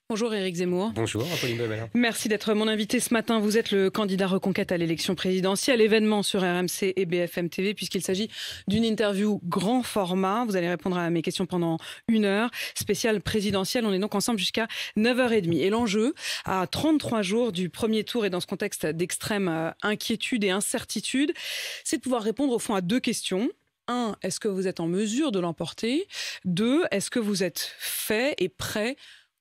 Bonjour Éric Zemmour. Bonjour, Apolline de Malherbe. Merci d'être mon invité ce matin. Vous êtes le candidat Reconquête à l'élection présidentielle, événement sur RMC et BFM TV, puisqu'il s'agit d'une interview grand format. Vous allez répondre à mes questions pendant 1 heure, spéciale présidentielle. On est donc ensemble jusqu'à 9h30. Et l'enjeu, à 33 jours du premier tour et dans ce contexte d'extrême inquiétude et incertitude, c'est de pouvoir répondre au fond à 2 questions. 1, est-ce que vous êtes en mesure de l'emporter? 2, est-ce que vous êtes fait et prêt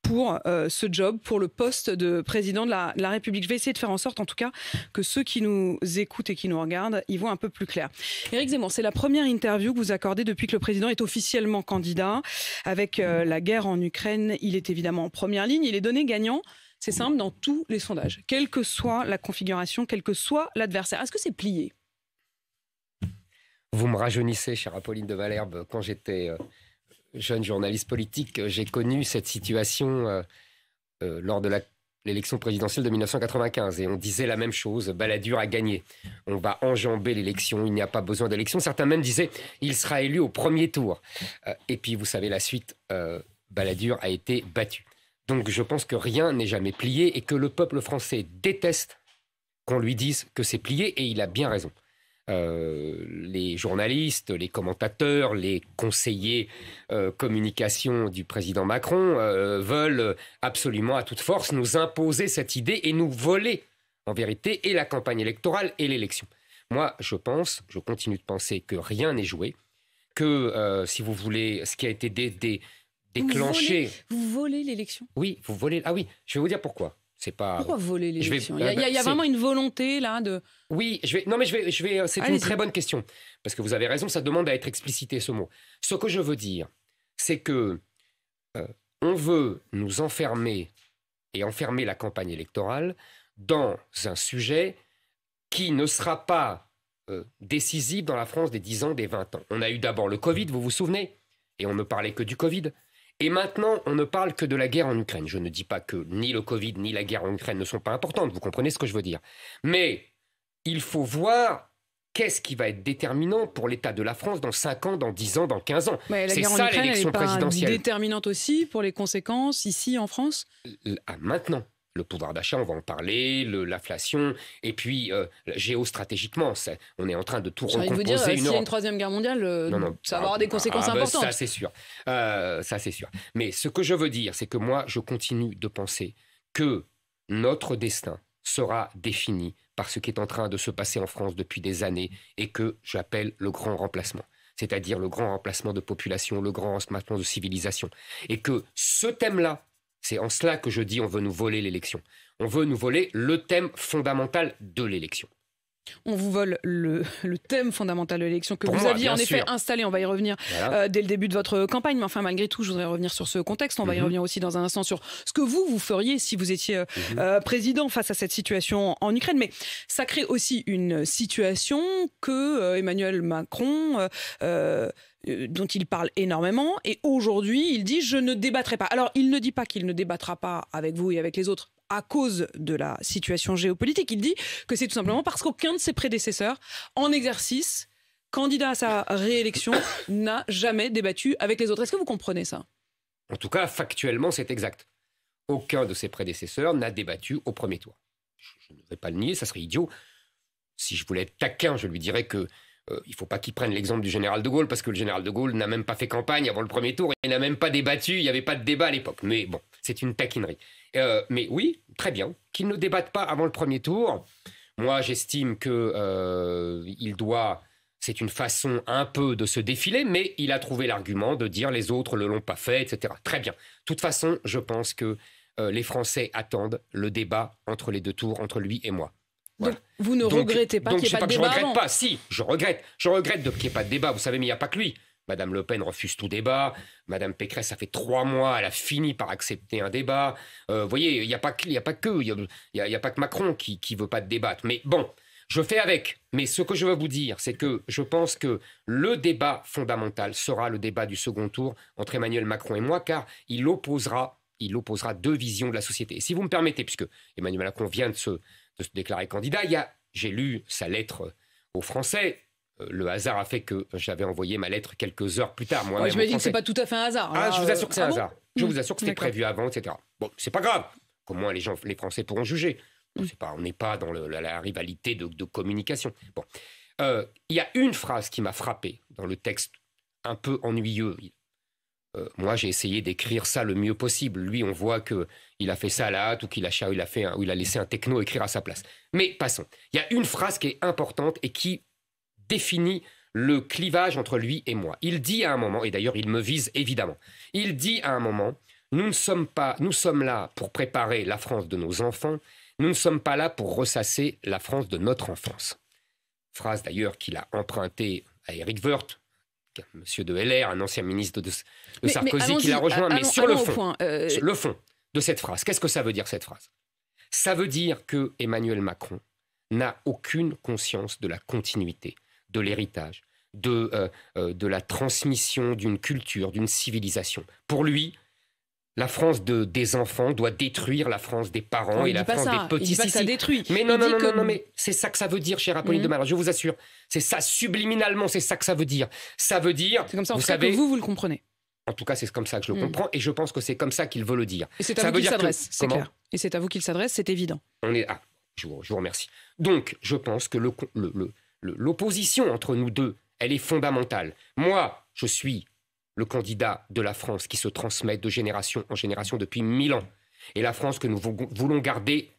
pour ce job, pour le poste de président de la République? Je vais essayer de faire en sorte, en tout cas, que ceux qui nous écoutent et qui nous regardent y voient un peu plus clair. Éric Zemmour, c'est la première interview que vous accordez depuis que le président est officiellement candidat. Avec la guerre en Ukraine, il est évidemment en première ligne. Il est donné gagnant, c'est simple, dans tous les sondages. Quelle que soit la configuration, quel que soit l'adversaire. Est-ce que c'est plié? Vous me rajeunissez, chère Apolline de Malherbe. Quand j'étais jeune journaliste politique, j'ai connu cette situation lors de l'élection présidentielle de 1995. Et on disait la même chose, Balladur a gagné. On va enjamber l'élection, il n'y a pas besoin d'élection. Certains même disaient, il sera élu au premier tour. Et puis, vous savez, la suite, Balladur a été battu. Donc, je pense que rien n'est jamais plié et que le peuple français déteste qu'on lui dise que c'est plié, et il a bien raison. Les journalistes, les commentateurs, les conseillers communication du président Macron veulent absolument à toute force nous imposer cette idée et nous voler en vérité et la campagne électorale et l'élection. Moi, je continue de penser que rien n'est joué, que si vous voulez, ce qui a été déclenché... Vous volez l'élection? Oui, vous volez... Ah oui, je vais vous dire pourquoi. Pourquoi voler l'élection? Il y a vraiment une volonté là de... Oui, c'est une très bonne question. Parce que vous avez raison, ça demande à être explicité ce mot. Ce que je veux dire, c'est que on veut nous enfermer et enfermer la campagne électorale dans un sujet qui ne sera pas décisif dans la France des 10 ans, des 20 ans. On a eu d'abord le Covid, vous vous souvenez? Et on ne parlait que du Covid. Et maintenant, on ne parle que de la guerre en Ukraine. Je ne dis pas que ni le Covid ni la guerre en Ukraine ne sont pas importantes, vous comprenez ce que je veux dire. Mais il faut voir qu'est-ce qui va être déterminant pour l'état de la France dans 5 ans, dans 10 ans, dans 15 ans. Mais la c'est guerre ça en Ukraine, l'élection présidentielle. Elle est pas déterminante aussi pour les conséquences ici en France? Maintenant. Le pouvoir d'achat, on va en parler, l'inflation, et puis géostratégiquement, on est en train de tout recomposer. Vous dire, s'il y a une troisième guerre mondiale, ça va avoir des conséquences importantes. Ça, c'est sûr. Ça, c'est sûr. Mais ce que je veux dire, c'est que moi, je continue de penser que notre destin sera défini par ce qui est en train de se passer en France depuis des années et que j'appelle le grand remplacement. C'est-à-dire le grand remplacement de population, le grand remplacement de civilisation. Et que ce thème-là, c'est en cela que je dis on veut nous voler l'élection. On veut nous voler le thème fondamental de l'élection. On vous vole le thème fondamental de l'élection que vous aviez en effet installé. On va y revenir dès le début de votre campagne. Mais enfin, malgré tout, je voudrais revenir sur ce contexte. On va y revenir aussi dans un instant sur ce que vous feriez si vous étiez président face à cette situation en Ukraine. Mais ça crée aussi une situation que Emmanuel Macron... dont il parle énormément, et aujourd'hui il dit je ne débattrai pas. Alors il ne dit pas qu'il ne débattra pas avec vous et avec les autres à cause de la situation géopolitique, il dit que c'est tout simplement parce qu'aucun de ses prédécesseurs en exercice, candidat à sa réélection, n'a jamais débattu avec les autres. Est-ce que vous comprenez ça? En tout cas, factuellement, c'est exact. Aucun de ses prédécesseurs n'a débattu au premier tour. Je ne vais pas le nier, ça serait idiot. Si je voulais être taquin, je lui dirais que il ne faut pas qu'il prenne l'exemple du général de Gaulle, parce que le général de Gaulle n'a même pas fait campagne avant le premier tour, et n'a même pas débattu, il n'y avait pas de débat à l'époque. Mais bon, c'est une taquinerie. Mais oui, très bien, qu'il ne débatte pas avant le premier tour. Moi, j'estime qu'il doit... C'est une façon un peu de se défiler, mais il a trouvé l'argument de dire les autres ne l'ont pas fait, etc. Très bien. De toute façon, je pense que les Français attendent le débat entre les 2 tours, entre lui et moi. Voilà. Donc, vous ne regrettez pas qu'il n'y ait pas de débat? Je regrette pas, si, je regrette qu'il n'y ait pas de débat. Vous savez, mais il n'y a pas que lui. Madame Le Pen refuse tout débat. Madame Pécresse, ça fait 3 mois, elle a fini par accepter un débat. Vous voyez, il n'y a pas que Macron qui ne veut pas de débattre. Mais bon, je fais avec. Mais ce que je veux vous dire, c'est que je pense que le débat fondamental sera le débat du second tour entre Emmanuel Macron et moi, car il opposera 2 visions de la société. Et si vous me permettez, puisque Emmanuel Macron vient de se déclarer candidat, j'ai lu sa lettre aux Français. Le hasard a fait que j'avais envoyé ma lettre quelques heures plus tard. Je me dis que ce n'est pas tout à fait un hasard. Je vous assure que c'est un hasard. Je vous assure que c'était prévu avant, etc. Bon, c'est pas grave. Comment les Français pourront juger? On n'est pas dans la rivalité de communication. Bon. Il y a une phrase qui m'a frappé dans le texte un peu ennuyeux. Moi, j'ai essayé d'écrire ça le mieux possible. Lui, on voit qu'il a fait ça à la hâte ou qu'il a laissé un techno écrire à sa place. Mais passons. Il y a une phrase qui est importante et qui définit le clivage entre lui et moi. Il dit à un moment, et d'ailleurs il me vise évidemment, il dit à un moment, nous sommes là pour préparer la France de nos enfants, nous ne sommes pas là pour ressasser la France de notre enfance. Phrase d'ailleurs qu'il a empruntée à Éric Woerth, monsieur de LR, un ancien ministre de Sarkozy, qui l'a rejoint. Mais sur le fond, le fond de cette phrase, qu'est-ce que ça veut dire cette phrase? Ça veut dire que Emmanuel Macron n'a aucune conscience de la continuité, de l'héritage, de la transmission d'une culture, d'une civilisation. Pour lui, la France des enfants doit détruire la France des parents et la France des petits. Il dit pas que ça détruit. Mais non, mais c'est ça que ça veut dire, chère Apolline de Malherbe, je vous assure. C'est ça, subliminalement, c'est ça que ça veut dire. Ça veut dire, c'est comme ça, vous savez, que vous le comprenez. En tout cas, c'est comme ça que je le comprends, et je pense que c'est comme ça qu'il veut le dire. Et c'est à vous qu'il s'adresse, c'est clair. Et c'est à vous qu'il s'adresse, c'est évident. Je vous remercie. Donc, je pense que l'opposition entre nous deux, elle est fondamentale. Moi, je suis le candidat de la France qui se transmet de génération en génération depuis 1000 ans. Et la France que nous voulons garder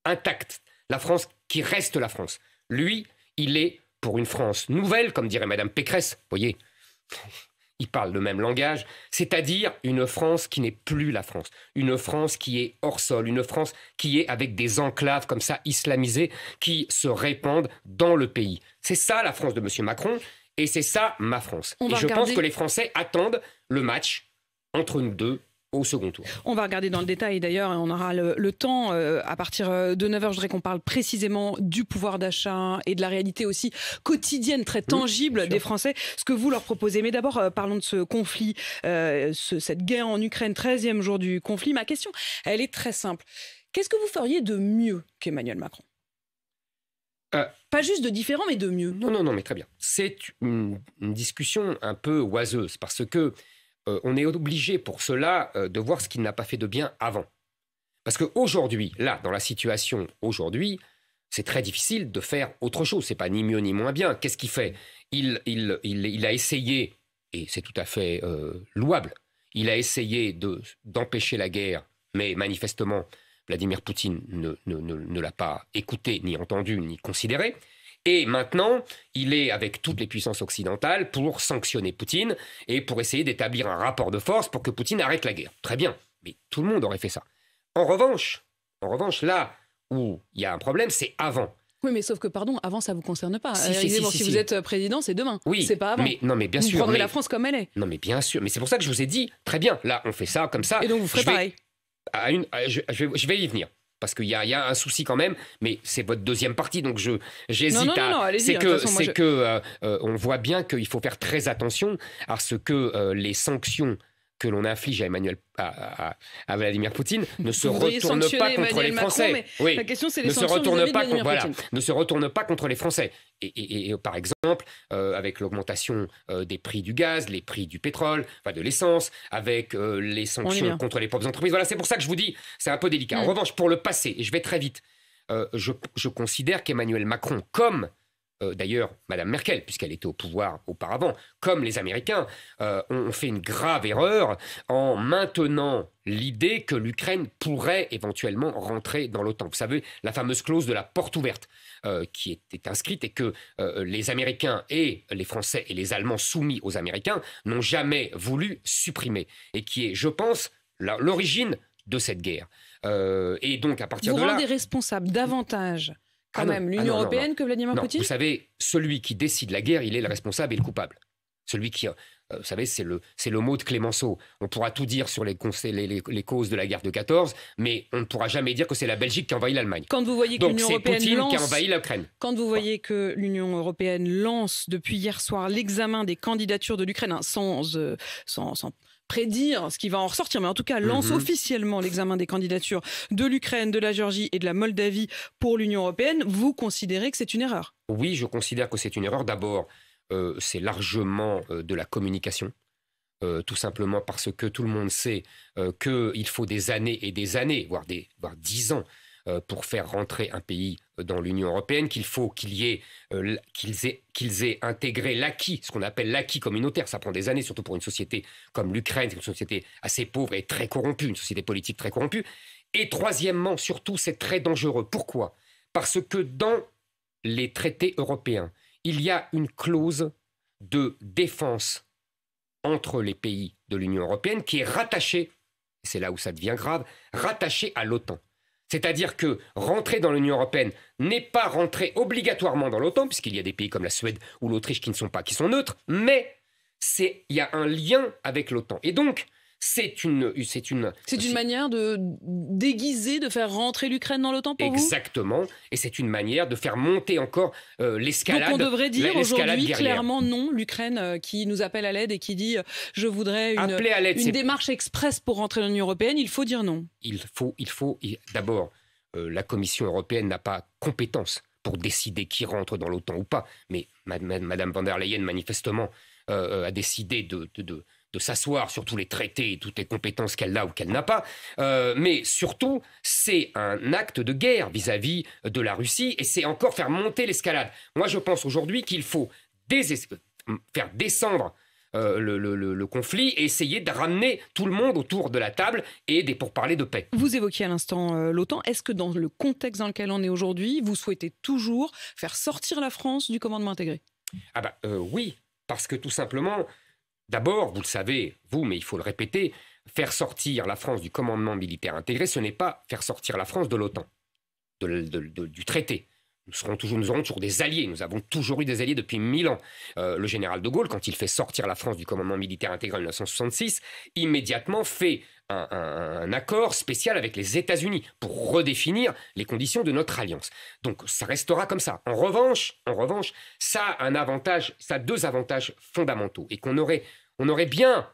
intacte. La France qui reste la France. Lui, il est pour une France nouvelle, comme dirait Madame Pécresse. Vous voyez, il parle le même langage. C'est-à-dire une France qui n'est plus la France. Une France qui est hors sol. Une France qui est avec des enclaves comme ça, islamisées, qui se répandent dans le pays. C'est ça la France de M. Macron. Et c'est ça, ma France. Et je pense que les Français attendent le match entre nous deux au second tour. On va regarder dans le détail d'ailleurs, et on aura le temps. À partir de 9h, je voudrais qu'on parle précisément du pouvoir d'achat et de la réalité aussi quotidienne, très tangible des Français, ce que vous leur proposez. Mais d'abord, parlons de ce conflit, cette guerre en Ukraine, 13e jour du conflit. Ma question, elle est très simple. Qu'est-ce que vous feriez de mieux qu'Emmanuel Macron ? Pas juste de différent, mais de mieux. Non, mais très bien. C'est une discussion un peu oiseuse, parce que on est obligé pour cela de voir ce qu'il n'a pas fait de bien avant. Parce qu'aujourd'hui, là, dans la situation aujourd'hui, c'est très difficile de faire autre chose. C'est pas ni mieux ni moins bien. Qu'est-ce qu'il fait ? Il a essayé, et c'est tout à fait louable, il a essayé d'empêcher la guerre, mais manifestement, Vladimir Poutine ne l'a pas écouté, ni entendu, ni considéré. Et maintenant, il est avec toutes les puissances occidentales pour sanctionner Poutine et pour essayer d'établir un rapport de force pour que Poutine arrête la guerre. Très bien, mais tout le monde aurait fait ça. En revanche, là où il y a un problème, c'est avant. Oui, mais sauf que, pardon, avant, ça ne vous concerne pas. Si vous êtes président, c'est demain. Oui, c'est pas avant. Mais bien sûr. Vous prendrez la France comme elle est. Non, mais bien sûr. Mais c'est pour ça que je vous ai dit, très bien, là, on fait ça comme ça. Et donc, vous ferez pareil. Je vais y venir. Parce qu'il y a un souci quand même, mais c'est votre deuxième partie, donc j'hésite non, allez-y. On voit bien qu'il faut faire très attention à ce que les sanctions que l'on inflige à Vladimir Poutine ne se retournent pas contre les Français. Macron, la question, c'est les sanctions vis-à-vis de Vladimir Poutine. Ne se retournent pas contre les Français. Et par exemple, avec l'augmentation des prix du gaz, les prix du pétrole, de l'essence, avec les sanctions contre les propres entreprises. Voilà, c'est pour ça que je vous dis, c'est un peu délicat. En revanche, pour le passé, et je vais très vite, je considère qu'Emmanuel Macron, comme d'ailleurs Mme Merkel, puisqu'elle était au pouvoir auparavant, comme les Américains, ont fait une grave erreur en maintenant l'idée que l'Ukraine pourrait éventuellement rentrer dans l'OTAN. Vous savez, la fameuse clause de la porte ouverte qui était inscrite et que les Américains et les Français et les Allemands soumis aux Américains n'ont jamais voulu supprimer et qui est, je pense, l'origine de cette guerre. Et donc, à partir de là... Vous rendez responsable davantage quand même l'Union européenne que Vladimir Poutine ? Vous savez, celui qui décide la guerre, il est le responsable et le coupable. Celui qui... vous savez, c'est le mot de Clémenceau. On pourra tout dire sur les causes de la guerre de 14, mais on ne pourra jamais dire que c'est la Belgique qui envahit l'Allemagne. Quand vous voyez que l'Union européenne Poutine qui a envahi l'Ukraine. Quand vous voyez que l'Union européenne lance depuis hier soir l'examen des candidatures de l'Ukraine, sans prédire ce qui va en ressortir, mais en tout cas lance officiellement l'examen des candidatures de l'Ukraine, de la Géorgie et de la Moldavie pour l'Union européenne, vous considérez que c'est une erreur ? Oui, je considère que c'est une erreur. D'abord, c'est largement de la communication. tout simplement parce que tout le monde sait qu'il faut des années et des années, voire 10 ans, pour faire rentrer un pays dans l'Union européenne, qu'il faut qu'ils aient intégré l'acquis, ce qu'on appelle l'acquis communautaire. Ça prend des années, surtout pour une société comme l'Ukraine, une société assez pauvre et très corrompue, une société politique très corrompue. Et troisièmement, surtout, c'est très dangereux. Pourquoi ? Parce que dans les traités européens, il y a une clause de défense entre les pays de l'Union européenne qui est rattachée, c'est là où ça devient grave, rattachée à l'OTAN. C'est-à-dire que rentrer dans l'Union européenne n'est pas rentrer obligatoirement dans l'OTAN, puisqu'il y a des pays comme la Suède ou l'Autriche qui sont neutres, mais il y a un lien avec l'OTAN. Et donc, c'est une manière de déguiser, de faire rentrer l'Ukraine dans l'OTAN pour vous ? Exactement. Et c'est une manière de faire monter encore l'escalade. Donc on devrait dire aujourd'hui clairement non, l'Ukraine qui nous appelle à l'aide et qui dit je voudrais une démarche express pour rentrer dans l'Union européenne, il faut dire non. D'abord, la Commission européenne n'a pas compétence pour décider qui rentre dans l'OTAN ou pas. Mais Madame von der Leyen, manifestement, a décidé de s'asseoir sur tous les traités et toutes les compétences qu'elle a ou qu'elle n'a pas. Mais surtout, c'est un acte de guerre vis-à-vis de la Russie et c'est encore faire monter l'escalade. Moi, je pense aujourd'hui qu'il faut faire descendre le conflit et essayer de ramener tout le monde autour de la table et des pourparlers de paix. Vous évoquiez à l'instant l'OTAN. Est-ce que dans le contexte dans lequel on est aujourd'hui, vous souhaitez toujours faire sortir la France du commandement intégré ? Oui, parce que tout simplement... D'abord, vous le savez, mais il faut le répéter, faire sortir la France du commandement militaire intégré, ce n'est pas faire sortir la France de l'OTAN, du traité. Nous aurons toujours des alliés. Nous avons toujours eu des alliés depuis 1000 ans. Le général de Gaulle, quand il fait sortir la France du commandement militaire intégré en 1966, immédiatement fait un accord spécial avec les États-Unis pour redéfinir les conditions de notre alliance. Donc ça restera comme ça. En revanche, ça a deux avantages fondamentaux et on aurait bien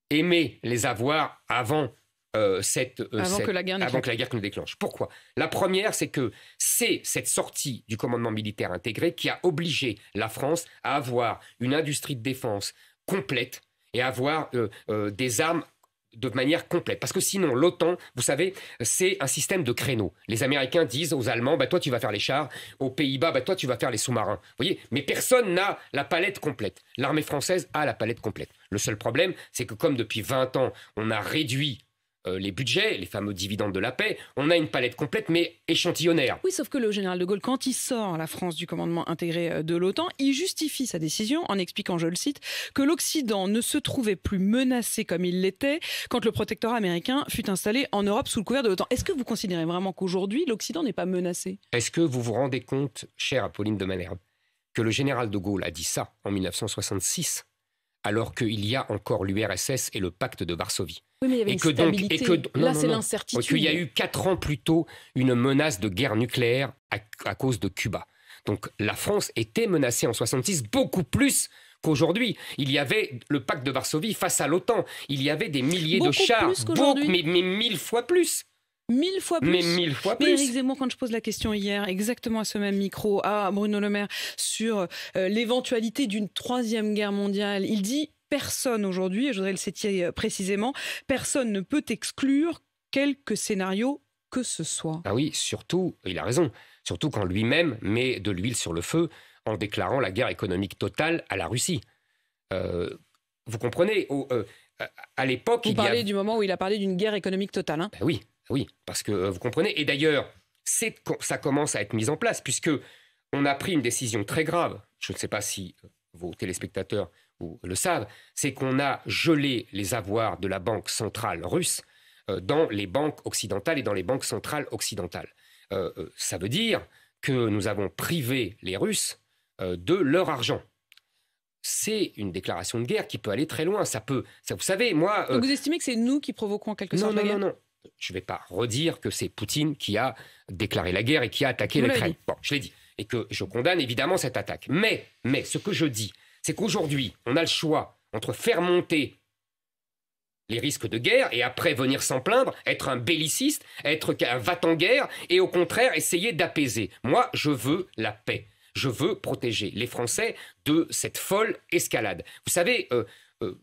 aimé les avoir avant que la guerre nous déclenche. Pourquoi ? La première, c'est que c'est cette sortie du commandement militaire intégré qui a obligé la France à avoir une industrie de défense complète et à avoir des armes de manière complète. Parce que sinon, l'OTAN, vous savez, c'est un système de créneaux. Les Américains disent aux Allemands, toi tu vas faire les chars, aux Pays-Bas, toi tu vas faire les sous-marins. Vous voyez ? Mais personne n'a la palette complète. L'armée française a la palette complète. Le seul problème, c'est que comme depuis 20 ans, on a réduit les budgets, les fameux dividendes de la paix, on a une palette complète mais échantillonnaire. Oui, sauf que le général de Gaulle, quand il sort la France du commandement intégré de l'OTAN, il justifie sa décision en expliquant, je le cite, que l'Occident ne se trouvait plus menacé comme il l'était quand le protectorat américain fut installé en Europe sous le couvert de l'OTAN. Est-ce que vous considérez vraiment qu'aujourd'hui, l'Occident n'est pas menacé ? Est-ce que vous vous rendez compte, chère Apolline de Malherbe, que le général de Gaulle a dit ça en 1966 alors qu'il y a encore l'URSS et le pacte de Varsovie. Oui, mais il y avait une stabilité. C'est l'incertitude. Qu'il y a eu 4 ans plus tôt une menace de guerre nucléaire à cause de Cuba. Donc la France était menacée en 1966 beaucoup plus qu'aujourd'hui. Il y avait le pacte de Varsovie face à l'OTAN. Il y avait des milliers de chars. Mais 1000 fois plus. 1000 fois plus. Mais 1000 fois plus. Mais Éric Zemmour, quand je pose la question hier, exactement à ce même micro, à Bruno Le Maire, sur l'éventualité d'une 3e guerre mondiale, il dit « Personne aujourd'hui, et je voudrais le citer précisément, personne ne peut exclure quelque scénario que ce soit. » Ah oui, surtout, il a raison, surtout quand lui-même met de l'huile sur le feu en déclarant la guerre économique totale à la Russie. Vous comprenez, à l'époque... Vous parlez du moment où il a parlé d'une guerre économique totale. Hein ? Ben oui, parce que vous comprenez. Et d'ailleurs, ça commence à être mis en place, puisque on a pris une décision très grave. Je ne sais pas si vos téléspectateurs le savent, c'est qu'on a gelé les avoirs de la banque centrale russe dans les banques occidentales et dans les banques centrales occidentales. Ça veut dire que nous avons privé les Russes de leur argent. C'est une déclaration de guerre qui peut aller très loin. Vous savez, moi... Donc vous estimez que c'est nous qui provoquons en quelque sorte la guerre ? Non. Je ne vais pas redire que c'est Poutine qui a déclaré la guerre et qui a attaqué l'Ukraine. Bon, je l'ai dit. Et que je condamne évidemment cette attaque. Mais ce que je dis, c'est qu'aujourd'hui, on a le choix entre faire monter les risques de guerre et après venir s'en plaindre, être un belliciste, être un va-t-en-guerre et au contraire essayer d'apaiser. Moi, je veux la paix. Je veux protéger les Français de cette folle escalade. Vous savez,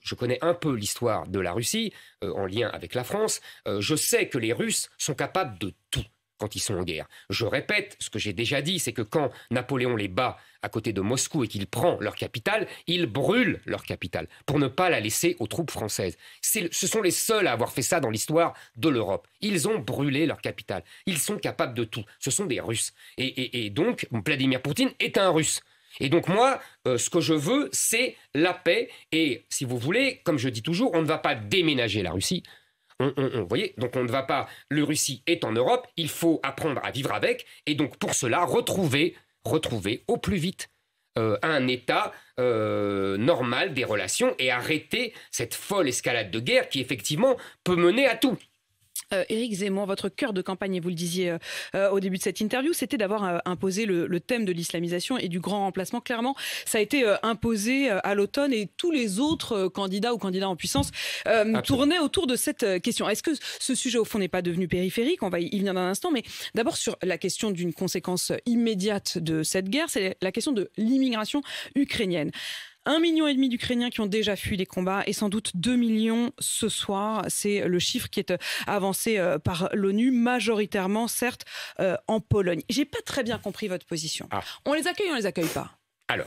je connais un peu l'histoire de la Russie en lien avec la France. Je sais que les Russes sont capables de tout quand ils sont en guerre. Je répète ce que j'ai déjà dit, c'est que quand Napoléon les bat à côté de Moscou et qu'il prend leur capitale, il brûle leur capitale pour ne pas la laisser aux troupes françaises. Ce sont les seuls à avoir fait ça dans l'histoire de l'Europe. Ils ont brûlé leur capitale. Ils sont capables de tout. Ce sont des Russes. Et donc, Vladimir Poutine est un Russe. Et donc moi, ce que je veux, c'est la paix. Et si vous voulez, comme je dis toujours, on ne va pas déménager la Russie. Vous voyez, donc on ne va pas. La Russie est en Europe, il faut apprendre à vivre avec, et donc pour cela retrouver au plus vite un état normal des relations et arrêter cette folle escalade de guerre qui effectivement peut mener à tout. Éric Zemmour, votre cœur de campagne, et vous le disiez au début de cette interview, c'était d'avoir imposé le thème de l'islamisation et du grand remplacement. Clairement, ça a été imposé à l'automne et tous les autres candidats ou candidats en puissance tournaient autour de cette question. Est-ce que ce sujet, au fond, n'est pas devenu périphérique? On va y venir dans un instant, mais d'abord sur la question d'une conséquence immédiate de cette guerre, c'est la question de l'immigration ukrainienne. 1,5 million d'Ukrainiens qui ont déjà fui les combats et sans doute 2 millions ce soir. C'est le chiffre qui est avancé par l'ONU, majoritairement, certes, en Pologne. J'ai pas très bien compris votre position. On les accueille ou on les accueille pas? Alors,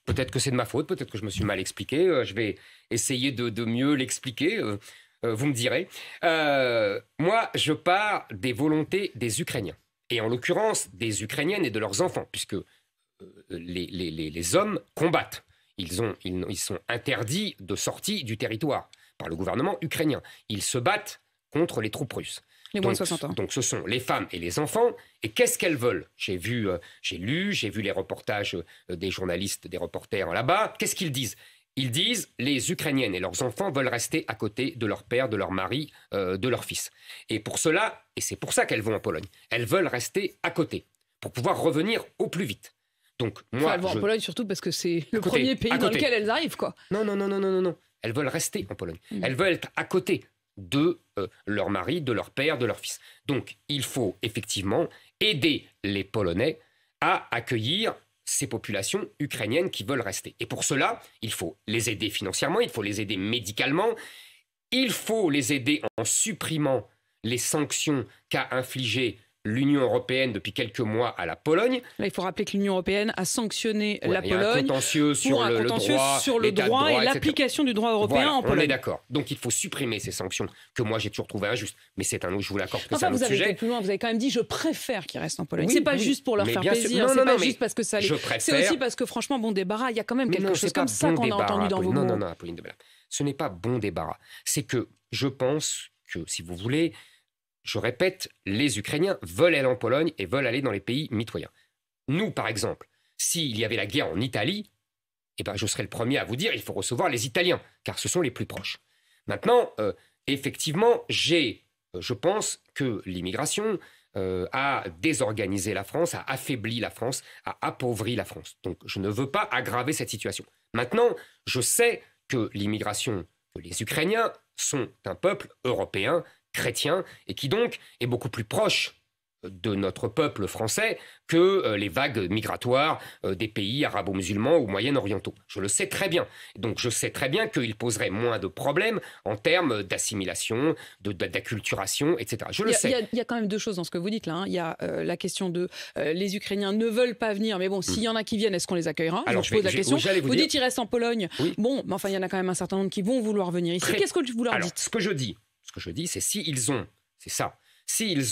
peut-être que c'est de ma faute, peut-être que je me suis mal expliqué. Je vais essayer de mieux l'expliquer. Vous me direz. Moi, je pars des volontés des Ukrainiens. Et en l'occurrence, des Ukrainiennes et de leurs enfants, puisque les hommes combattent. Ils sont interdits de sortie du territoire par le gouvernement ukrainien. Ils se battent contre les troupes russes. Les moins de 60 ans. Donc ce sont les femmes et les enfants. Et qu'est-ce qu'elles veulent? J'ai vu les reportages des journalistes, des reporters là-bas. Qu'est-ce qu'ils disent? Ils disent les Ukrainiennes et leurs enfants veulent rester à côté de leur père, de leur mari, de leur fils. Et pour cela, et c'est pour ça qu'elles vont en Pologne, elles veulent rester à côté pour pouvoir revenir au plus vite. Donc, moi, elles vont en Pologne surtout parce que c'est le premier pays dans lequel elles arrivent, quoi. Non. Elles veulent rester en Pologne. Elles veulent être à côté de leur mari, de leur père, de leur fils. Donc, il faut effectivement aider les Polonais à accueillir ces populations ukrainiennes qui veulent rester. Et pour cela, il faut les aider financièrement, il faut les aider médicalement, il faut les aider en supprimant les sanctions qu'a infligées l'Union européenne depuis quelques mois à la Pologne. Là, il faut rappeler que l'Union européenne a sanctionné la Pologne. Il y a un contentieux sur le droit et l'application du droit européen en Pologne. On est d'accord. Donc il faut supprimer ces sanctions que moi j'ai toujours trouvé injustes. Mais c'est je vous l'accorde que c'est un autre sujet. Vous avez été plus loin. Vous avez quand même dit je préfère qu'ils restent en Pologne. Oui, c'est pas juste pour leur faire plaisir. C'est pas juste parce que ça. C'est aussi parce que franchement bon débarras. Il y a quand même quelque chose comme ça qu'on a entendu dans vos mots. Non, Apolline de Malherbe. Ce n'est pas bon débarras. C'est que je pense que si vous voulez. Je répète, les Ukrainiens veulent aller en Pologne et veulent aller dans les pays mitoyens. Nous, par exemple, s'il y avait la guerre en Italie, je serais le premier à vous dire il faut recevoir les Italiens, car ce sont les plus proches. Maintenant, effectivement, je pense que l'immigration a désorganisé la France, a affaibli la France, a appauvri la France. Donc, je ne veux pas aggraver cette situation. Maintenant, je sais que l'immigration, que les Ukrainiens sont un peuple européen, chrétien, et qui donc est beaucoup plus proche de notre peuple français que les vagues migratoires des pays arabo-musulmans ou moyen-orientaux. Je le sais très bien. Donc je sais très bien qu'il poserait moins de problèmes en termes d'assimilation, d'acculturation, etc. Je le sais. Il y a quand même deux choses dans ce que vous dites là. Il y a la question de les Ukrainiens ne veulent pas venir, mais bon, s'il y en a qui viennent, est-ce qu'on les accueillera? Alors, je pose la question. Vous dites qu'ils restent en Pologne. Oui. Bon, mais enfin, il y en a quand même un certain nombre qui vont vouloir venir ici. Qu'est-ce que vous leur dites? Ce que je dis, c'est s'ils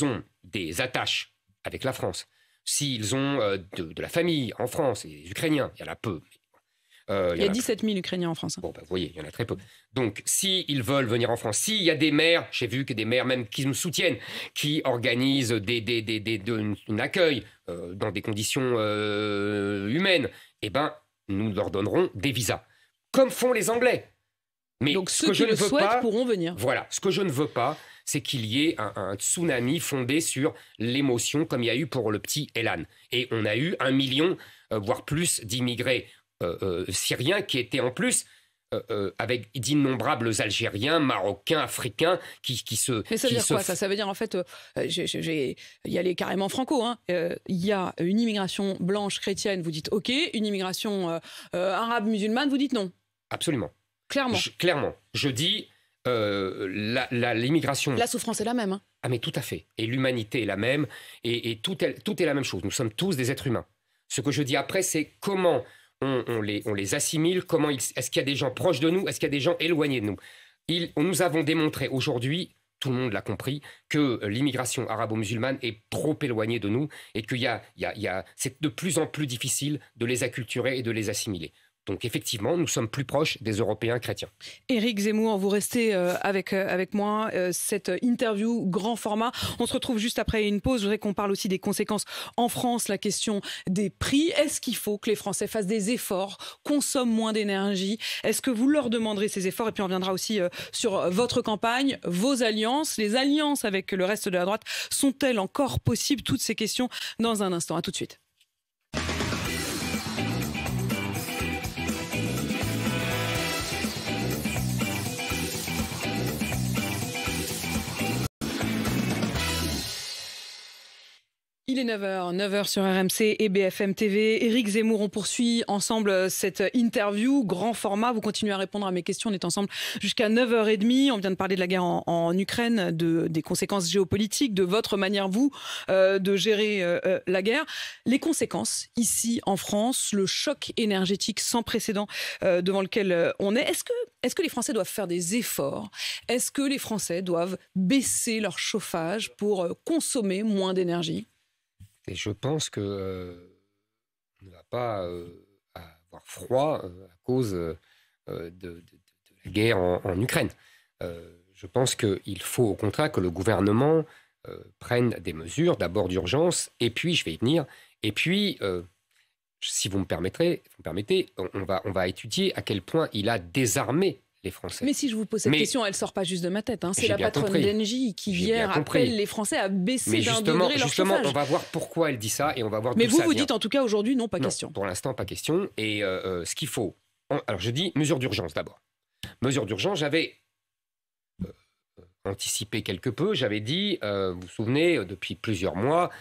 ont des attaches avec la France, s'ils ont de la famille en France, et les Ukrainiens, il y en a peu. Il y a 17 000 Ukrainiens en France. Bon, vous voyez, il y en a très peu. Donc, s'ils veulent venir en France, s'il y a des maires, j'ai vu que des maires même qui me soutiennent, qui organisent un accueil dans des conditions humaines, nous leur donnerons des visas, comme font les Anglais. Mais donc ceux qui le souhaitent pourront venir. Voilà, ce que je ne veux pas, c'est qu'il y ait un tsunami fondé sur l'émotion, comme il y a eu pour le petit Elan. Et on a eu 1 million, voire plus, d'immigrés syriens qui étaient en plus avec d'innombrables Algériens, Marocains, Africains qui se... Mais ça veut dire quoi ça veut dire en fait, y aller carrément franco. Il y a une immigration blanche chrétienne, vous dites OK. Une immigration arabe musulmane, vous dites non. Absolument. Clairement. Clairement. Je dis l'immigration... La souffrance est la même. Hein. Ah mais tout à fait. Et l'humanité est la même. Et tout est la même chose. Nous sommes tous des êtres humains. Ce que je dis après, c'est comment on les assimile, est-ce qu'il y a des gens proches de nous, est-ce qu'il y a des gens éloignés de nous. Nous avons démontré aujourd'hui, tout le monde l'a compris, que l'immigration arabo-musulmane est trop éloignée de nous et que c'est de plus en plus difficile de les acculturer et de les assimiler. Donc effectivement, nous sommes plus proches des Européens chrétiens. Éric Zemmour, vous restez avec moi. Cette interview grand format. On se retrouve juste après une pause. Je voudrais qu'on parle aussi des conséquences en France, la question des prix. Est-ce qu'il faut que les Français fassent des efforts, consomment moins d'énergie? Est-ce que vous leur demanderez ces efforts? Et puis on reviendra aussi sur votre campagne, vos alliances. Les alliances avec le reste de la droite sont-elles encore possibles? Toutes ces questions dans un instant. À tout de suite. Il est 9h sur RMC et BFM TV. Éric Zemmour, on poursuit ensemble cette interview, grand format. Vous continuez à répondre à mes questions. On est ensemble jusqu'à 9h30. On vient de parler de la guerre en Ukraine, des conséquences géopolitiques, de votre manière, vous, de gérer la guerre. Les conséquences, ici en France, le choc énergétique sans précédent devant lequel on est. Est-ce que les Français doivent faire des efforts? Est-ce que les Français doivent baisser leur chauffage pour consommer moins d'énergie? Et je pense qu'on ne va pas avoir froid à cause de la guerre en Ukraine. Je pense qu'il faut au contraire que le gouvernement prenne des mesures, d'abord d'urgence, et puis, je vais y venir, et puis, si vous me permettez, on va étudier à quel point il a désarmé les Français. Mais si je vous pose cette question, elle ne sort pas juste de ma tête. Hein. C'est la patronne d'Engie qui hier appelle les Français à baisser d'un degré leur chauffage. On va voir pourquoi elle dit ça et on va voir d'où ça vient. Mais vous dites en tout cas aujourd'hui, non, pas question. Pour l'instant, pas question. Et ce qu'il faut... Alors je dis mesure d'urgence d'abord. Mesure d'urgence, j'avais anticipé quelque peu. J'avais dit, vous vous souvenez, depuis plusieurs mois,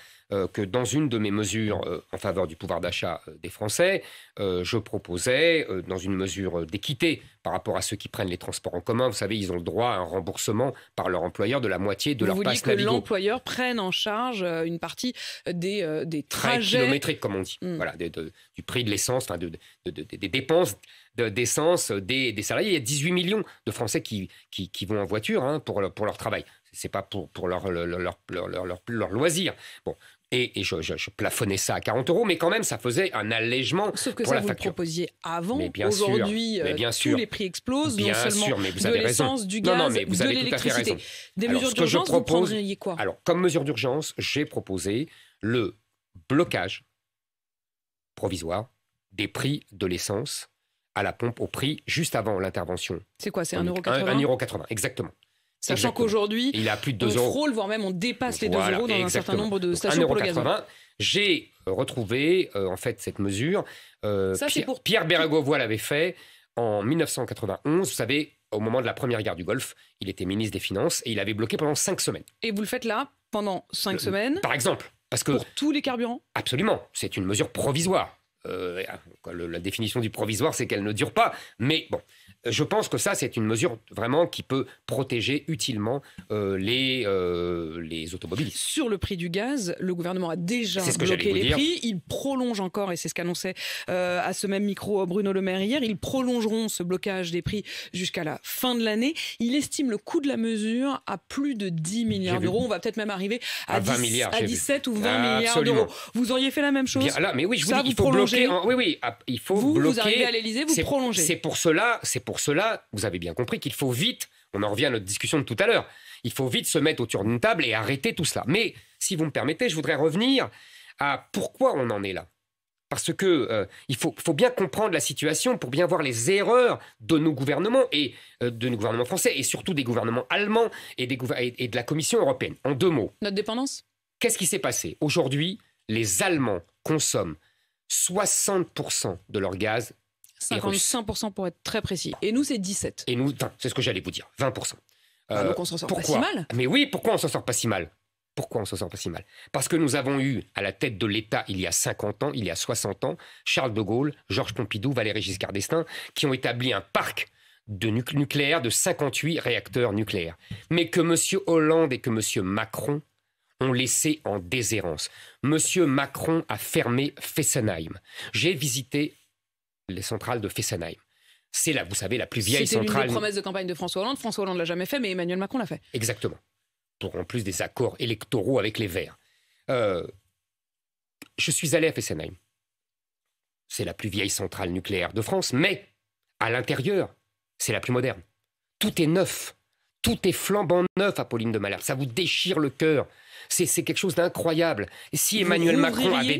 que dans une de mes mesures en faveur du pouvoir d'achat des Français, je proposais, dans une mesure d'équité par rapport à ceux qui prennent les transports en commun, vous savez, ils ont le droit à un remboursement par leur employeur de la moitié de leur passe Navigo. Vous vouliez que l'employeur prenne en charge une partie des trajets... kilométriques, comme on dit. Voilà, du prix de l'essence, enfin des dépenses d'essence des salariés. Il y a 18 millions de Français qui vont en voiture pour leur travail. C'est pas pour leur loisir. Bon. Et je plafonnais ça à 40 €, mais quand même, ça faisait un allègement Sauf que pour ça, la vous facture. Le proposiez avant. Aujourd'hui, tous les prix explosent, bien non seulement sûr, mais vous avez de l'essence, du gaz, mais vous de avez tout à fait l'électricité. raison. Des mesures d'urgence, vous prendriez quoi? Alors, comme mesure d'urgence, j'ai proposé le blocage provisoire des prix de l'essence à la pompe au prix juste avant l'intervention. C'est quoi? C'est 1,80 €? 1,80 €, exactement. Sachant qu'aujourd'hui, il a plus de 2 on €. frôle, voire même on dépasse les 2 € dans un certain nombre de stations pour le gazole. J'ai retrouvé en fait cette mesure. Pierre Bérégovoy l'avait fait en 1991. Vous savez, au moment de la première guerre du Golfe, il était ministre des Finances et il avait bloqué pendant 5 semaines. Et vous le faites là, pendant 5 semaines? Par exemple. Parce que, pour tous les carburants? Absolument. C'est une mesure provisoire. La définition du provisoire, c'est qu'elle ne dure pas. Mais bon, je pense que ça, c'est une mesure vraiment qui peut protéger utilement les automobilistes. Sur le prix du gaz, le gouvernement a déjà bloqué les prix. Il prolonge encore, et c'est ce qu'annonçait à ce même micro Bruno Le Maire hier, ils prolongeront ce blocage des prix jusqu'à la fin de l'année. Il estime le coût de la mesure à plus de 10 milliards d'euros. On va peut-être même arriver à 20 milliards, à 17 ou 20 milliards d'euros. Vous auriez fait la même chose? Là, mais oui, je vous dis, il faut bloquer. Oui, il faut bloquer. Vous arrivez à l'Élysée, vous prolongez. C'est pour cela, vous avez bien compris qu'il faut vite, on en revient à notre discussion de tout à l'heure, il faut vite se mettre autour d'une table et arrêter tout cela. Mais, si vous me permettez, je voudrais revenir à pourquoi on en est là. Parce que il faut bien comprendre la situation pour bien voir les erreurs de nos gouvernements, et de nos gouvernements français, et surtout des gouvernements allemands et de la Commission européenne. En 2 mots. Notre dépendance? Qu'est-ce qui s'est passé? Aujourd'hui, les Allemands consomment 60% de leur gaz. 55% pour être très précis. Et nous, c'est 17%. Et nous, c'est ce que j'allais vous dire, 20%. Donc on s'en sort pas si mal. Mais oui, pourquoi on s'en sort pas si mal? Pourquoi on s'en sort pas si mal? Parce que nous avons eu à la tête de l'État, il y a 50 ans, il y a 60 ans, Charles de Gaulle, Georges Pompidou, Valéry Giscard d'Estaing, qui ont établi un parc nucléaire, de 58 réacteurs nucléaires. Mais que M. Hollande et que M. Macron ont laissé en déshérence. M. Macron a fermé Fessenheim. J'ai visité les centrales de Fessenheim. C'est là, vous savez, la plus vieille centrale. C'était l'une des promesses de campagne de François Hollande. François Hollande ne l'a jamais fait, mais Emmanuel Macron l'a fait. Exactement. Pour en plus des accords électoraux avec les Verts. Je suis allé à Fessenheim. C'est la plus vieille centrale nucléaire de France, mais à l'intérieur, c'est la plus moderne. Tout est neuf. Tout est flambant neuf, Apolline de Malherbe. Ça vous déchire le cœur. C'est quelque chose d'incroyable. Et si Emmanuel Macron avait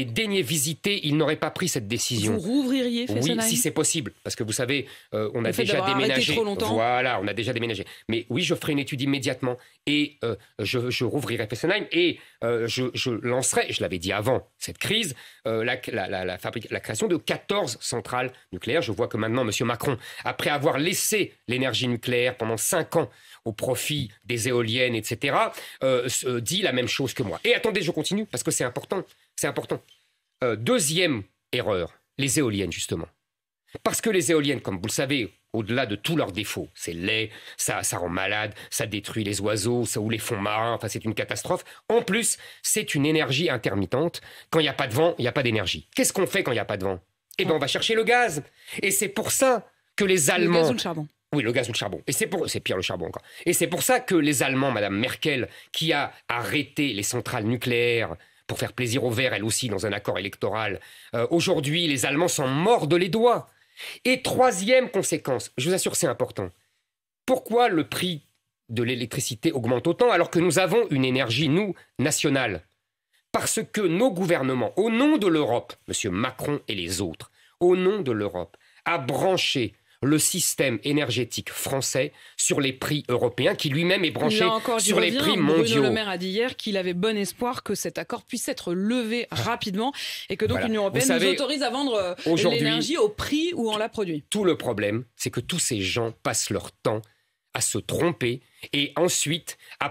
daigné visiter, il n'aurait pas pris cette décision. Vous rouvririez Fessenheim? Oui, si c'est possible. Parce que vous savez, on a déjà déménagé. Trop longtemps. Voilà, on a déjà déménagé. Mais oui, je ferai une étude immédiatement. Et je rouvrirai Fessenheim. Et je lancerai, je l'avais dit avant cette crise, la création de 14 centrales nucléaires. Je vois que maintenant, M. Macron, après avoir laissé l'énergie nucléaire pendant 5 ans au profit des éoliennes, etc., dit la même chose que moi. Et attendez, je continue, parce que c'est important. C'est important. Deuxième erreur, les éoliennes, justement. Parce que les éoliennes, comme vous le savez, au-delà de tous leurs défauts, c'est laid, ça rend malade, ça détruit les oiseaux, ça ou les fonds marins, enfin c'est une catastrophe. En plus, c'est une énergie intermittente. Quand il n'y a pas de vent, il n'y a pas d'énergie. Qu'est-ce qu'on fait quand il n'y a pas de vent? Eh bien, on va chercher le gaz. Et c'est pour ça que les Allemands... Le gaz ou le charbon? Oui, le gaz ou le charbon. Et c'est pire le charbon encore. Et c'est pour ça que les Allemands, Madame Merkel, qui a arrêté les centrales nucléaires pour faire plaisir aux Verts, elle aussi, dans un accord électoral, aujourd'hui, les Allemands s'en mordent les doigts. Et troisième conséquence, je vous assure, c'est important. Pourquoi le prix de l'électricité augmente autant alors que nous avons une énergie, nous, nationale? Parce que nos gouvernements, au nom de l'Europe, M. Macron et les autres, au nom de l'Europe, a branché le système énergétique français sur les prix européens, qui lui-même est branché sur les prix mondiaux. Bruno Le Maire a dit hier qu'il avait bon espoir que cet accord puisse être levé rapidement et que donc l'Union européenne nous autorise à vendre l'énergie au prix où on la produit. Tout le problème, c'est que tous ces gens passent leur temps à se tromper et ensuite à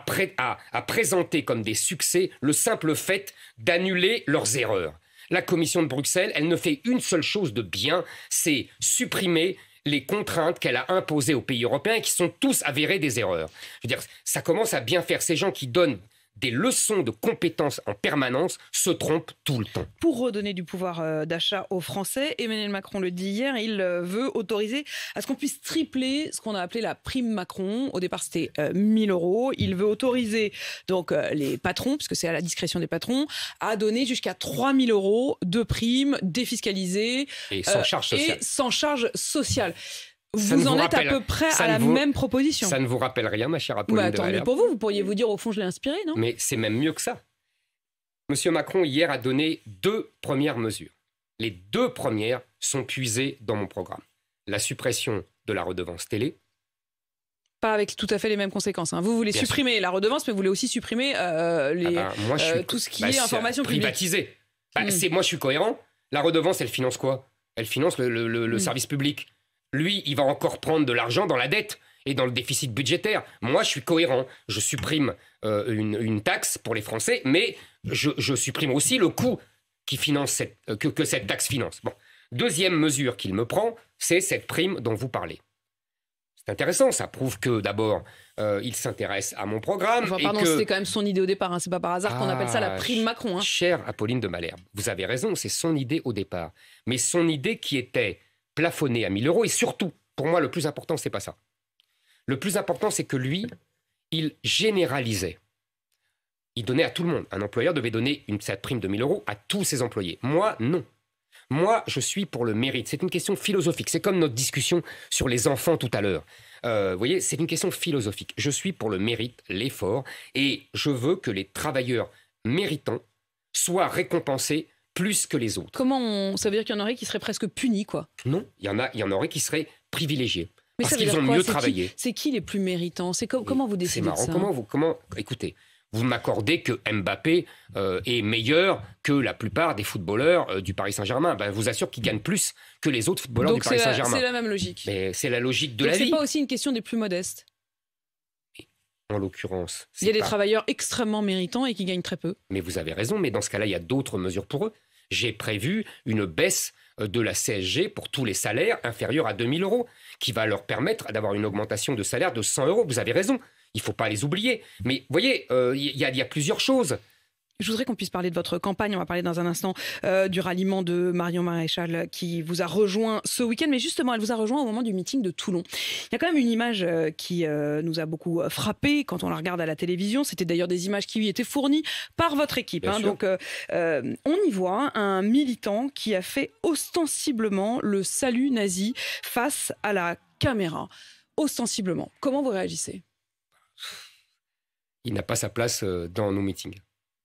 présenter comme des succès le simple fait d'annuler leurs erreurs. La Commission de Bruxelles, elle ne fait une seule chose de bien, c'est supprimer les contraintes qu'elle a imposées aux pays européens et qui sont tous avérées des erreurs. Je veux dire, ça commence à bien faire. Ces gens qui donnent des leçons de compétences en permanence se trompent tout le temps. Pour redonner du pouvoir d'achat aux Français, Emmanuel Macron le dit hier, il veut autoriser à ce qu'on puisse tripler ce qu'on a appelé la prime Macron. Au départ, c'était 1 000 €. Il veut autoriser donc les patrons, puisque c'est à la discrétion des patrons, à donner jusqu'à 3 000 € de primes défiscalisées et sans charge sociale. Vous en êtes à peu près à la même proposition. Ça ne vous rappelle rien, ma chère Apolline de Malherbe. Mais pour vous pourriez vous dire, au fond, je l'ai inspiré, non? Mais c'est même mieux que ça. Monsieur Macron, hier, a donné 2 premières mesures. Les 2 premières sont puisées dans mon programme. La suppression de la redevance télé. Pas avec tout à fait les mêmes conséquences. Vous voulez supprimer la redevance, mais vous voulez aussi supprimer tout ce qui est information publique. Privatisé. Moi, je suis cohérent. La redevance, elle finance quoi? Elle finance le service public. Lui, il va encore prendre de l'argent dans la dette et dans le déficit budgétaire. Moi, je suis cohérent. Je supprime une taxe pour les Français, mais je supprime aussi le coût qui finance que cette taxe finance. Bon. Deuxième mesure qu'il me prend, c'est cette prime dont vous parlez. C'est intéressant, ça prouve que d'abord, il s'intéresse à mon programme. C'était quand même son idée au départ. C'est pas par hasard qu'on appelle ça la prime Macron. Chère Apolline de Malherbe, vous avez raison, c'est son idée au départ. Mais son idée qui était plafonné à 1 000 € et surtout, pour moi, le plus important, c'est pas ça. Le plus important, c'est que lui, il généralisait. Il donnait à tout le monde. Un employeur devait donner cette prime de 1 000 € à tous ses employés. Moi, non. Moi, je suis pour le mérite. C'est une question philosophique. C'est comme notre discussion sur les enfants tout à l'heure. Vous voyez, c'est une question philosophique. Je suis pour le mérite, l'effort, et je veux que les travailleurs méritants soient récompensés plus que les autres. Ça veut dire qu'il y en aurait qui seraient presque punis, quoi? Non, il y en aurait qui seraient privilégiés. Mais parce qu'ils ont mieux travaillé. C'est qui les plus méritants? Comment vous décidez de ça? C'est marrant. Écoutez, vous m'accordez que Mbappé est meilleur que la plupart des footballeurs du Paris Saint-Germain. Je vous assure qu'il gagne plus que les autres footballeurs du Paris Saint-Germain. C'est la même logique. Mais c'est la logique de la vie. C'est pas aussi une question des plus modestes? En l'occurrence, il y a des travailleurs extrêmement méritants et qui gagnent très peu. Mais vous avez raison, mais dans ce cas-là, il y a d'autres mesures pour eux. J'ai prévu une baisse de la CSG pour tous les salaires inférieurs à 2 000 euros, qui va leur permettre d'avoir une augmentation de salaire de 100 euros. Vous avez raison, il ne faut pas les oublier. Mais vous voyez, il y a plusieurs choses. Je voudrais qu'on puisse parler de votre campagne. On va parler dans un instant du ralliement de Marion Maréchal qui vous a rejoint ce week-end. Mais justement, elle vous a rejoint au moment du meeting de Toulon. Il y a quand même une image qui nous a beaucoup frappé quand on la regarde à la télévision. C'était d'ailleurs des images qui lui étaient fournies par votre équipe. Donc, on y voit un militant qui a fait ostensiblement le salut nazi face à la caméra. Ostensiblement. Comment vous réagissez ? Il n'a pas sa place dans nos meetings.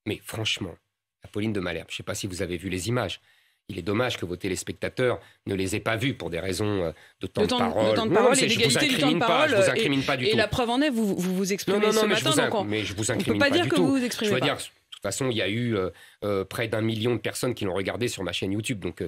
Mais franchement, Apolline de Malherbe, je ne sais pas si vous avez vu les images. Il est dommage que vos téléspectateurs ne les aient pas vues pour des raisons de temps de parole. Le temps de parole et l'égalité du temps de parole. Je ne vous incrimine pas du tout. Et la preuve en est, vous exprimez ce matin. Mais je vous incrimine pas pas dire du que tout. vous vous exprimez je veux pas. dire, de toute façon, il y a eu près d'1 million de personnes qui l'ont regardé sur ma chaîne YouTube. Donc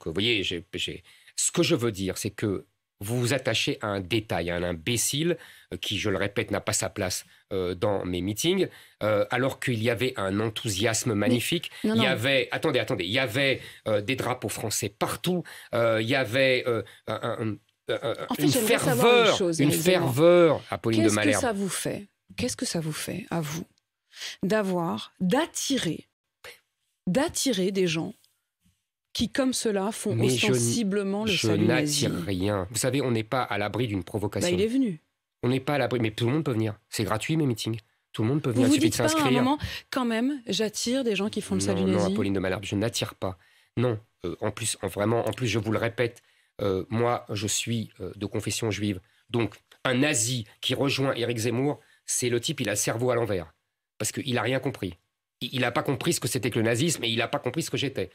vous voyez, ce que je veux dire, c'est que vous vous attachez à un détail, à un imbécile qui, je le répète, n'a pas sa place dans mes meetings, alors qu'il y avait un enthousiasme magnifique. Il y avait, attendez, il y avait des drapeaux français partout. Il y avait une ferveur, Apolline de Malherbe. Qu'est-ce que ça vous fait à vous d'attirer des gens qui, comme cela, font ostensiblement le salut nazi. Je n'attire rien. Vous savez, on n'est pas à l'abri d'une provocation. Il est venu. On n'est pas à l'abri, mais tout le monde peut venir. C'est gratuit, mes meetings. Tout le monde peut venir, il suffit de s'inscrire. Vous vous dites pas à un moment, quand même, j'attire des gens qui font le salut nazi. Non, Apolline de Malherbe, je n'attire pas. Non, en plus, je vous le répète, moi, je suis de confession juive. Donc, un nazi qui rejoint Éric Zemmour, c'est le type, il a le cerveau à l'envers. Parce qu'il n'a rien compris. Il n'a pas compris ce que c'était que le nazisme et il n'a pas compris ce que j'étais.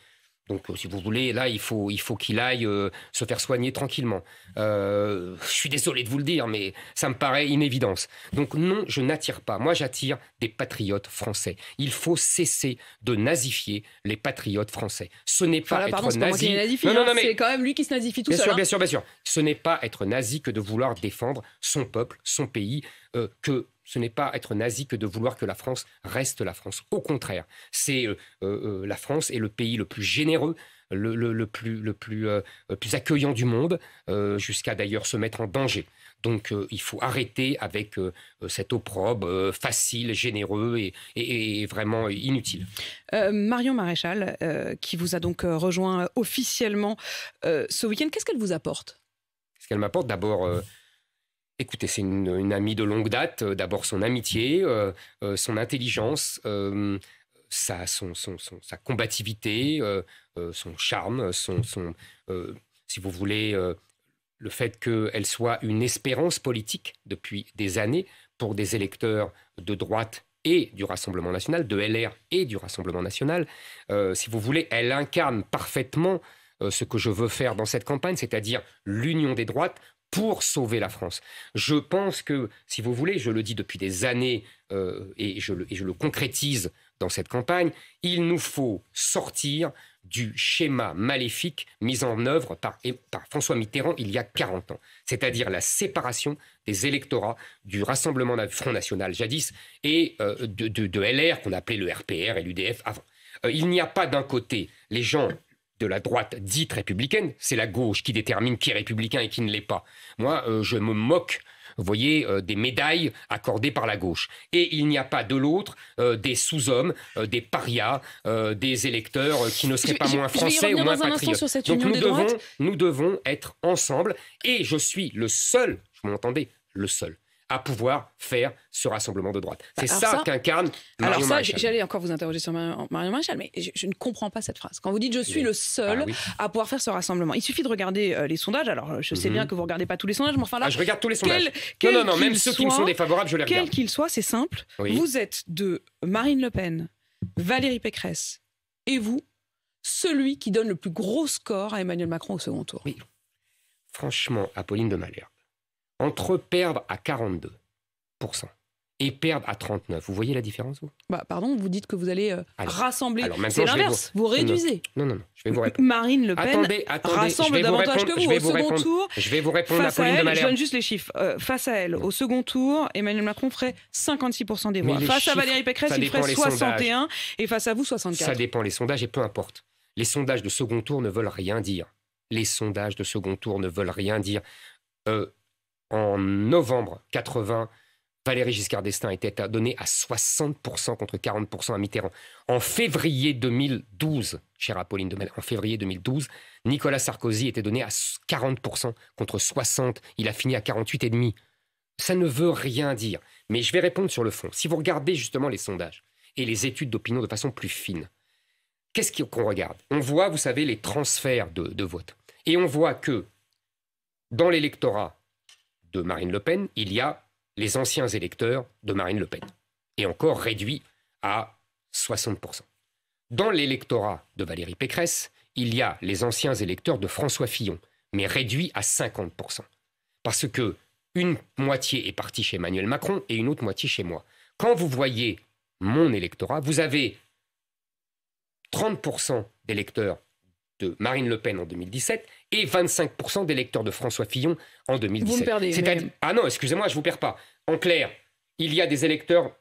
Donc, si vous voulez, là, il faut qu'il aille se faire soigner tranquillement. Je suis désolé de vous le dire, mais ça me paraît une évidence. Donc, non, je n'attire pas. Moi, j'attire des patriotes français. Il faut cesser de nazifier les patriotes français. Ce n'est pas être nazi. C'est quand même lui qui se nazifie tout seul. Bien sûr. Ce n'est pas être nazi que de vouloir défendre son peuple, son pays, ce n'est pas être nazi que de vouloir que la France reste la France. Au contraire, c'est la France est le pays le plus généreux, le plus accueillant du monde, jusqu'à d'ailleurs se mettre en danger. Donc il faut arrêter avec cet opprobre facile, généreux et vraiment inutile. Marion Maréchal, qui vous a donc rejoint officiellement ce week-end, qu'est-ce qu'elle vous apporte ? Ce qu'elle m'apporte, d'abord... Écoutez, c'est une amie de longue date. D'abord son amitié, son intelligence, sa combativité, son charme, si vous voulez, le fait qu'elle soit une espérance politique depuis des années pour des électeurs de droite et du Rassemblement national, de LR et du Rassemblement national. Si vous voulez, elle incarne parfaitement ce que je veux faire dans cette campagne, c'est-à-dire l'union des droites, pour sauver la France. Je pense que, si vous voulez, je le dis depuis des années et je le concrétise dans cette campagne, il nous faut sortir du schéma maléfique mis en œuvre par François Mitterrand il y a 40 ans, c'est-à-dire la séparation des électorats du Rassemblement Front National jadis et de LR qu'on appelait le RPR et l'UDF avant. Il n'y a pas d'un côté les gens de la droite dite républicaine, c'est la gauche qui détermine qui est républicain et qui ne l'est pas. Moi, je me moque, vous voyez, des médailles accordées par la gauche. Et il n'y a pas de l'autre des sous-hommes, des parias, des électeurs qui ne seraient pas moins français ou moins patriotes. Donc nous devons être ensemble. Et je suis le seul, vous m'entendez, le seul à pouvoir faire ce rassemblement de droite. C'est ça qu'incarne Marion Maréchal. J'allais encore vous interroger sur Marion Maréchal, mais je ne comprends pas cette phrase. Quand vous dites « je suis le seul à pouvoir faire ce rassemblement », il suffit de regarder les sondages. Alors, je sais bien que vous ne regardez pas tous les sondages, mais enfin là... je regarde tous les sondages. Non, même ceux qui me sont défavorables, je les regarde. Quel qu'il soit, c'est simple. Oui. Vous êtes de Marine Le Pen, Valérie Pécresse et vous, celui qui donne le plus gros score à Emmanuel Macron au second tour. Oui. Franchement, Apolline de Malherbe, entre perdre à 42% et perdre à 39%, vous voyez la différence, vous ? Pardon, vous dites que vous allez rassembler. C'est l'inverse, vous réduisez. Non, je vais vous répondre. Marine Le Pen rassemble davantage que vous. Au second tour, je vais vous répondre, Apolline de Malherbe. Je donne juste les chiffres. Face à elle, au second tour, Emmanuel Macron ferait 56% des voix. Face à Valérie Pécresse, il ferait 61%, et face à vous, 64%. Ça dépend les sondages et peu importe. Les sondages de second tour ne veulent rien dire. Les sondages de second tour ne veulent rien dire. En novembre 80, Valéry Giscard d'Estaing était donné à 60% contre 40% à Mitterrand. En février 2012, chère Apolline de Malherbe, en février 2012, Nicolas Sarkozy était donné à 40% contre 60%. Il a fini à 48,5%. Ça ne veut rien dire. Mais je vais répondre sur le fond. Si vous regardez justement les sondages et les études d'opinion de façon plus fine, qu'est-ce qu'on regarde? On voit, vous savez, les transferts de vote. Et on voit que dans l'électorat de Marine Le Pen, il y a les anciens électeurs de Marine Le Pen, et encore réduits à 60%. Dans l'électorat de Valérie Pécresse, il y a les anciens électeurs de François Fillon, mais réduits à 50%. Parce que une moitié est partie chez Emmanuel Macron et une autre moitié chez moi. Quand vous voyez mon électorat, vous avez 30% d'électeurs de Marine Le Pen en 2017 et 25% d'électeurs de François Fillon en 2017. Vous me perdez. Ah non, excusez-moi, je ne vous perds pas. En clair, il y a des électeurs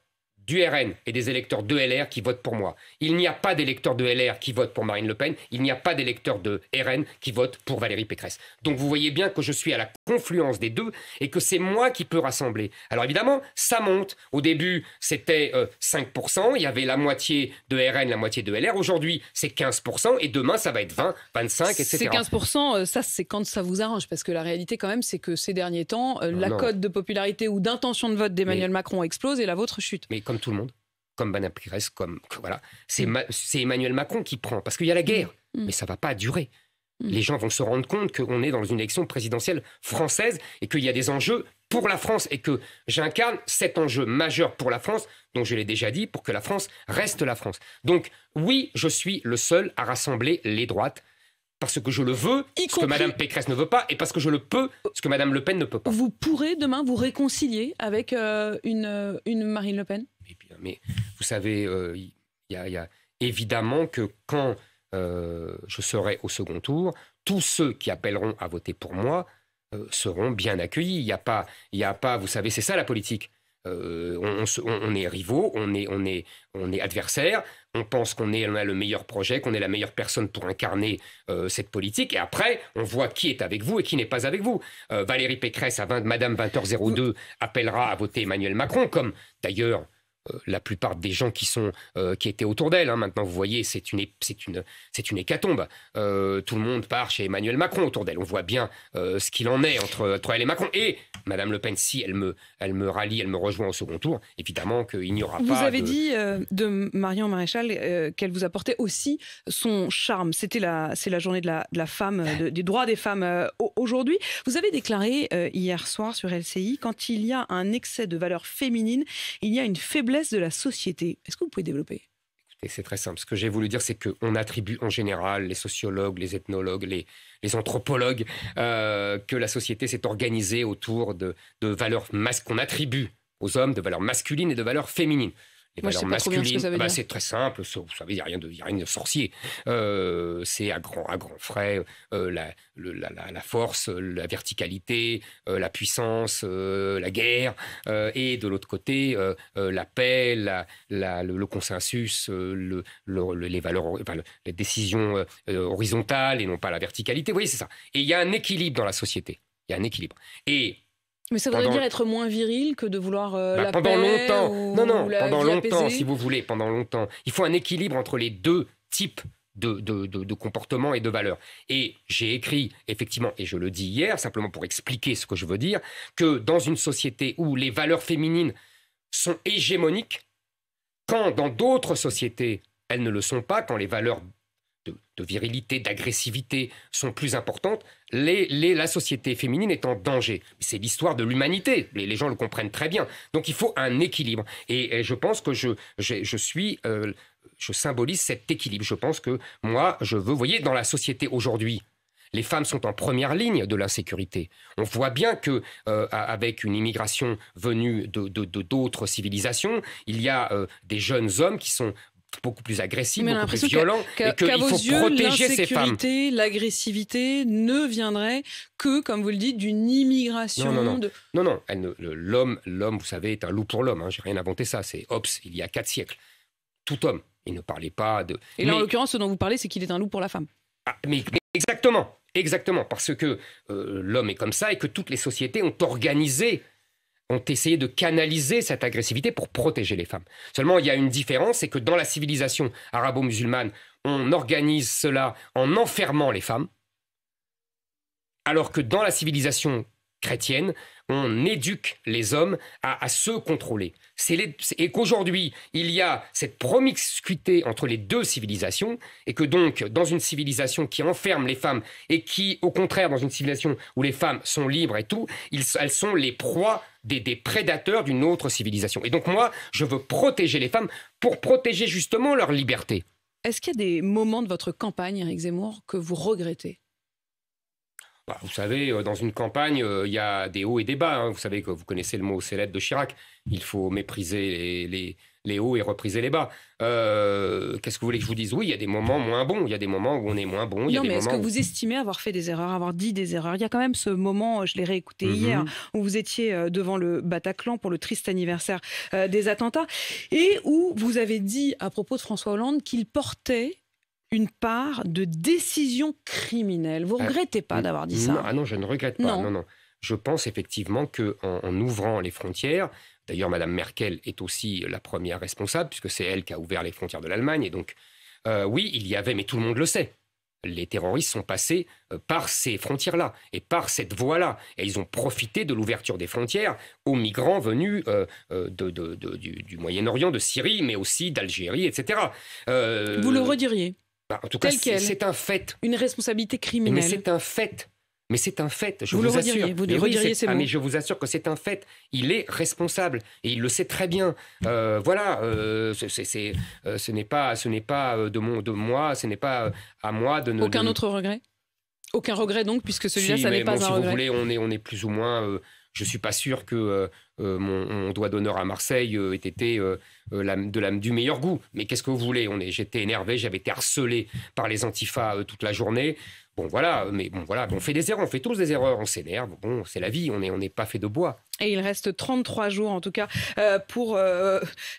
du RN et des électeurs de LR qui votent pour moi. Il n'y a pas d'électeurs de LR qui votent pour Marine Le Pen. Il n'y a pas d'électeurs de RN qui votent pour Valérie Pécresse. Donc vous voyez bien que je suis à la confluence des deux et que c'est moi qui peux rassembler. Alors évidemment, ça monte. Au début, c'était 5%. Il y avait la moitié de RN, la moitié de LR. Aujourd'hui, c'est 15%. Et demain, ça va être 20, 25, etc. Ces 15%, ça, c'est quand ça vous arrange. Parce que la réalité, quand même, c'est que ces derniers temps, la cote de popularité ou d'intention de vote d'Emmanuel Macron explose et la vôtre chute. Mais comme tout le monde, comme Madame Pires, voilà, c'est Emmanuel Macron qui prend, parce qu'il y a la guerre, mais ça ne va pas durer. Les gens vont se rendre compte qu'on est dans une élection présidentielle française et qu'il y a des enjeux pour la France et que j'incarne cet enjeu majeur pour la France, dont je l'ai déjà dit, pour que la France reste la France. Donc oui, je suis le seul à rassembler les droites, parce que je le veux, ce que Mme Pécresse ne veut pas, et parce que je le peux, ce que Mme Le Pen ne peut pas. Vous pourrez demain vous réconcilier avec une Marine Le Pen ? Mais vous savez, il y a évidemment que quand je serai au second tour, tous ceux qui appelleront à voter pour moi seront bien accueillis. Il y a pas, vous savez, c'est ça la politique. On est rivaux, on est adversaires, on pense qu'on a le meilleur projet, qu'on est la meilleure personne pour incarner cette politique, et après, on voit qui est avec vous et qui n'est pas avec vous. Valérie Pécresse, Madame 20h02, appellera à voter Emmanuel Macron, comme d'ailleurs la plupart des gens qui étaient autour d'elle. Maintenant, vous voyez, c'est une hécatombe. Tout le monde part chez Emmanuel Macron autour d'elle. On voit bien ce qu'il en est entre elle et Macron. Et Madame Le Pen, si elle me rallie, elle me rejoint au second tour, évidemment qu'il n'y aura pas. Vous avez dit de Marion Maréchal qu'elle vous apportait aussi son charme. C'est la journée de la femme, des droits des femmes aujourd'hui. Vous avez déclaré hier soir sur LCI, quand il y a un excès de valeurs féminines, il y a une faiblesse de la société. Est-ce que vous pouvez développer ? C'est très simple. Ce que j'ai voulu dire, c'est qu'on attribue en général, les sociologues, les ethnologues, les anthropologues, que la société s'est organisée autour de valeurs qu'on attribue aux hommes, de valeurs masculines et de valeurs féminines. Les valeurs masculines, c'est très simple, vous savez, il n'y a rien de sorcier. C'est à grands frais la force, la verticalité, la puissance, la guerre, et de l'autre côté, la paix, le consensus, les valeurs, les décisions horizontales et non pas la verticalité. Vous voyez, c'est ça. Et il y a un équilibre dans la société. Il y a un équilibre. Mais ça voudrait dire être moins viril que de vouloir la pendant paix longtemps. Pendant longtemps, apaisée. si vous voulez, pendant longtemps. Il faut un équilibre entre les deux types de comportements et de valeurs. Et j'ai écrit, effectivement, et je le dis hier, simplement pour expliquer ce que je veux dire, que dans une société où les valeurs féminines sont hégémoniques, quand dans d'autres sociétés, elles ne le sont pas, quand les valeurs de virilité, d'agressivité sont plus importantes, la société féminine est en danger. C'est l'histoire de l'humanité, les gens le comprennent très bien. Donc il faut un équilibre. Et je pense que je symbolise cet équilibre. Je pense que moi, vous voyez, dans la société aujourd'hui, les femmes sont en première ligne de l'insécurité. On voit bien que avec une immigration venue d'autres civilisations, il y a des jeunes hommes qui sont beaucoup plus agressifs, beaucoup plus violents, et qu'il faut protéger ces femmes. L'insécurité, l'agressivité ne viendrait que, comme vous le dites, d'une immigration. Non. L'homme, vous savez, est un loup pour l'homme. J'ai rien inventé ça. C'est Hobbes, il y a 4 siècles. Tout homme Il ne parlait pas de... Et là, en l'occurrence, ce dont vous parlez, c'est qu'il est un loup pour la femme. Ah, mais exactement, parce que l'homme est comme ça et que toutes les sociétés ont essayé de canaliser cette agressivité pour protéger les femmes. Seulement, il y a une différence, c'est que dans la civilisation arabo-musulmane, on organise cela en enfermant les femmes, alors que dans la civilisation chrétienne, on éduque les hommes à se contrôler. Et qu'aujourd'hui, il y a cette promiscuité entre les deux civilisations, et que donc, dans une civilisation qui enferme les femmes, et qui, au contraire, dans une civilisation où les femmes sont libres et tout, elles sont les proies des prédateurs d'une autre civilisation. Et donc moi, je veux protéger les femmes pour protéger justement leur liberté. Est-ce qu'il y a des moments de votre campagne, Éric Zemmour, que vous regrettez ? Vous savez, dans une campagne, il y a des hauts et des bas. Vous savez que vous connaissez le mot célèbre de Chirac. Il faut mépriser les hauts et repriser les bas. Qu'est-ce que vous voulez que je vous dise ? Oui, il y a des moments moins bons. Il y a des moments où on est moins bon. Non, mais est-ce que vous estimez avoir fait des erreurs, avoir dit des erreurs ? Il y a quand même ce moment, je l'ai réécouté hier, où vous étiez devant le Bataclan pour le triste anniversaire des attentats, et où vous avez dit à propos de François Hollande qu'il portait une part de décision criminelle. Vous ne regrettez pas d'avoir dit ça ? Non, je ne regrette pas. Non. Je pense effectivement qu'en ouvrant les frontières, d'ailleurs Mme Merkel est aussi la première responsable, puisque c'est elle qui a ouvert les frontières de l'Allemagne, et donc oui, il y avait, mais tout le monde le sait, les terroristes sont passés par ces frontières-là et par cette voie-là. Et ils ont profité de l'ouverture des frontières aux migrants venus du Moyen-Orient, de Syrie, mais aussi d'Algérie, etc. Vous le rediriez ? En tout cas, c'est un fait. Une responsabilité criminelle. Mais c'est un fait. Vous le rediriez, vous rediriez ces mots. Mais je vous assure que c'est un fait. Il est responsable et il le sait très bien. Voilà, ce n'est pas de moi, ce n'est pas à moi de ne... Aucun autre regret ? Aucun regret donc, puisque celui-là, ça n'est pas un regret. Si vous voulez, on est plus ou moins... je ne suis pas sûr que mon doigt d'honneur à Marseille ait été du meilleur goût. Mais qu'est-ce que vous voulez ? J'étais énervé, j'avais été harcelé par les antifas toute la journée. On fait des erreurs, on fait tous des erreurs, on s'énerve. Bon, c'est la vie, on n'est pas fait de bois. Et il reste 33 jours en tout cas pour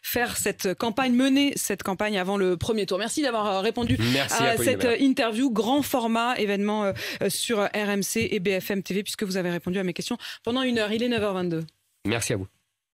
faire cette campagne, mener cette campagne avant le premier tour. Merci d'avoir répondu à cette interview, grand format, événement sur RMC et BFM TV, puisque vous avez répondu à mes questions pendant 1 heure. Il est 9h22. Merci à vous.